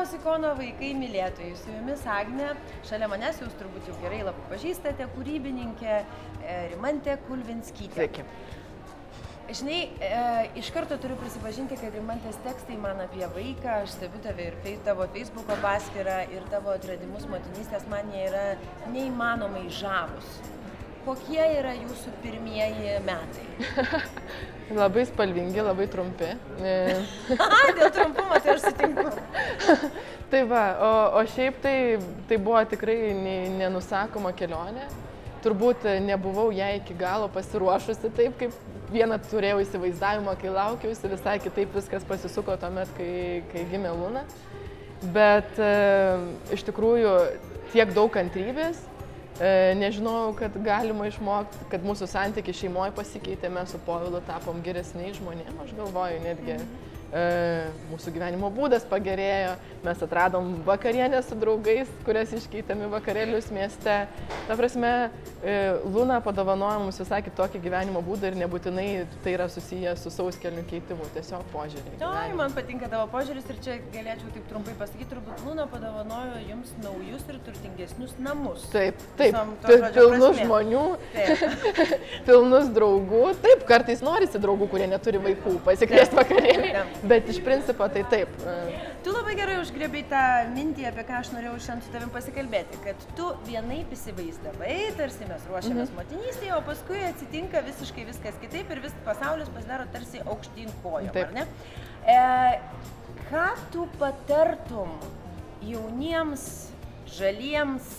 Labas Ikono vaikai mylėtojai, su jumis Agnė, šalia manęs jūs turbūt jau gerai labai pažįstate, kūrybininkė Rimantė Kulvinskytė. Sveiki. Žinai, iš karto turiu prisipažinti, kad Rimantės tekstai man apie vaiką, aš stebiu tave ir tavo Facebooko paskyrą ir tavo atradimus motinystės, man jie yra neįmanomai žavūs. Kokie yra jūsų pirmieji metai? Labai spalvingi, labai trumpi. Dėl trumpumo tai aš sutinku. Tai va, o šiaip tai buvo tikrai nenusakoma kelionė. Turbūt nebuvau ją iki galo pasiruošusi taip, kaip vieną turėjau įsivaizdavimą, kai laukiausi, visai kitaip viskas pasisuko tuomet, kai gimė Luna. Bet iš tikrųjų tiek daug kantrybės. Nežinojau, kad galima išmokti, kad mūsų santykiai šeimoje pasikeitė, mes su Povilu tapom geresniais žmonėmis, aš galvoju, netgi mūsų gyvenimo būdas pagerėjo, mes atradom vakarienę su draugais, kurias iškeitėm į vakarėlius mieste. Ta prasme, Luna padovanojo mums visai kitokį gyvenimo būdą ir nebūtinai tai yra susiję su sauskelnių keitimu, tiesiog požiūrį. Ai, man patinka tavo požiūris ir čia galėčiau taip trumpai pasakyti, turbūt Luna padovanojo jums naujus ir turtingesnius namus. Taip, pilnus žmonių, pilnus draugų. Taip, kartais norisi draugų, kurie neturi vaikų, pasikviesti vakarienę. Bet iš principo tai taip. Tu labai gerai užgrėbei tą mintį, apie ką aš norėjau šiandien su tavim pasikalbėti, kad tu vienaip įsivaizdavai, tarsi mes ruošiamės motinystėje, o paskui atsitinka visiškai viskas kitaip ir vis pasaulis pasidaro tarsi aukštyn kojom, ar ne? Ką tu patartum jauniems, žaliems,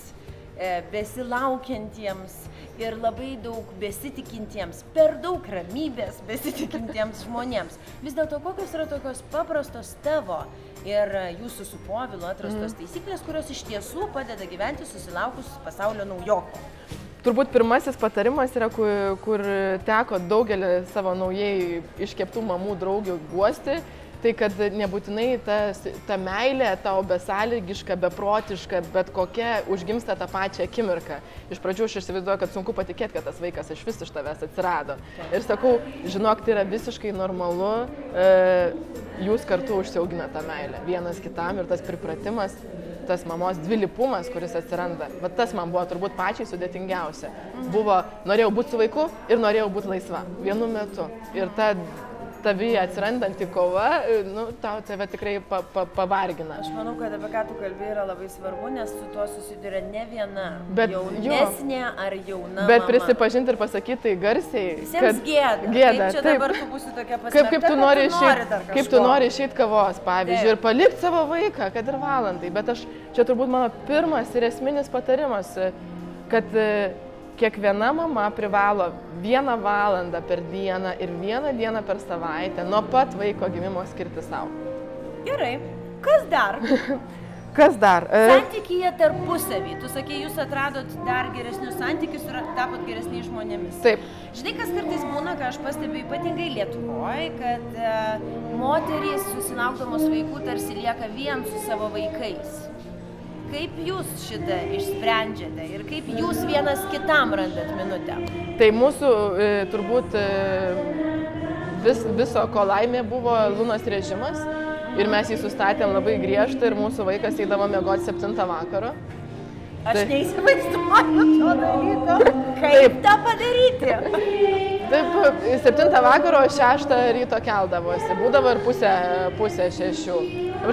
besilaukiantiems ir labai daug besitikintiems, per daug ramybės besitikintiems žmonėms? Vis dėlto, kokios yra tokios paprastos tavo ir jūsų su Povilu atrastos taisyklės, kurios iš tiesų padeda gyventi susilaukus pasaulio naujoko? Turbūt pirmasis patarimas yra, kur teko daugelį savo naujai iškeptų mamų draugių guosti, tai kad nebūtinai ta meilė tau besąlygiška, beprotiška, bet kokia užgimsta tą pačią akimirką. Iš pradžių aš įsivaizduoju, kad sunku patikėti, kad tas vaikas iš tavęs atsirado. Ir sakau, žinok, tai yra visiškai normalu, jūs kartu užsiaugina tą meilę vienas kitam ir tas pripratimas, tas mamos dvilypumas, kuris atsiranda. Va tas man buvo turbūt pačiai sudėtingiausia. Norėjau būti su vaiku ir norėjau būti laisva vienu metu. Ir tavyje atsirandanti kova, tave tikrai pavargina. Aš manau, kad apie ką tu kalbi yra labai svarbu, nes su tuo susiduria ne viena jaunesnė ar jauna mama. Bet prisipažinti ir pasakyti tai garsiai, visiems gėda. Kaip čia dabar tu būsi tokia pasmerkta, kaip tu nori išeiti kavos, pavyzdžiui, ir palikti savo vaiką, kad ir valandai. Bet čia turbūt mano pirmas ir esminis patarimas, kad kiekviena mama privalo 1 valandą per dieną ir 1 dieną per savaitę nuo pat vaiko gimimo skirti savo. Gerai. Kas dar? Kas dar? Santykyje tarpusavį. Tu sakei, jūs atradot dar geresnius santykius ir tapot geresniais žmonėmis. Taip. Žinai, kas kartais būna, ką aš pastebiu ypatingai Lietuvoje, kad moterys susilaukdamos vaikų tarsi lieka vien su savo vaikais. Kaip jūs šitą išsprendžiate ir kaip jūs vienas kitam randat minutę? Tai mūsų turbūt viso ko laimė buvo Lunos režimas ir mes jį sustatėm labai griežtą ir mūsų vaikas eidavo miegoti 7 vakaro. Aš neįsivaizduoju to dalyko. Kaip tą padaryti? Taip, 7 vakaro, 6 ryto keldavosi, būdavo ir pusę 6.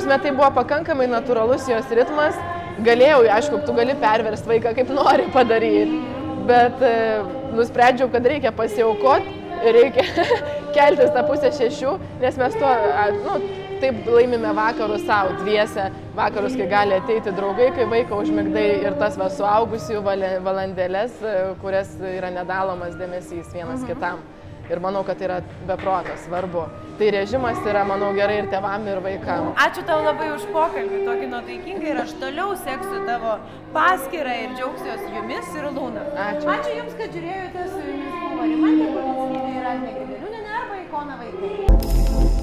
Tai buvo pakankamai natūralus jos ritmas. Galėjau, aišku, tu gali perversti vaiką kaip nori padaryti, bet nusprendžiau, kad reikia pasiaukoti ir reikia keltis tą pusę 6, nes mes taip laimime vakarus savo, dviese vakarus, kai gali ateiti draugai, kai vaiką užmigdai ir tas suaugusių valandėlės, kurias yra nedalomas dėmesys vienas kitam. Ir manau, kad tai yra beprotas svarbu. Tai režimas yra, manau, gerai ir tėvam, ir vaikam. Ačiū tau labai už pokalbį, tokį nuotaikingą, ir aš toliau seksiu tavo paskyrą ir džiaugsiuosi jumis ir Luna. Ačiū. Ačiū jums, kad žiūrėjote, su jumis buvo Rimantė Kulvinskytė ir Agnė Kulvinskytė arba Ikono vaikai.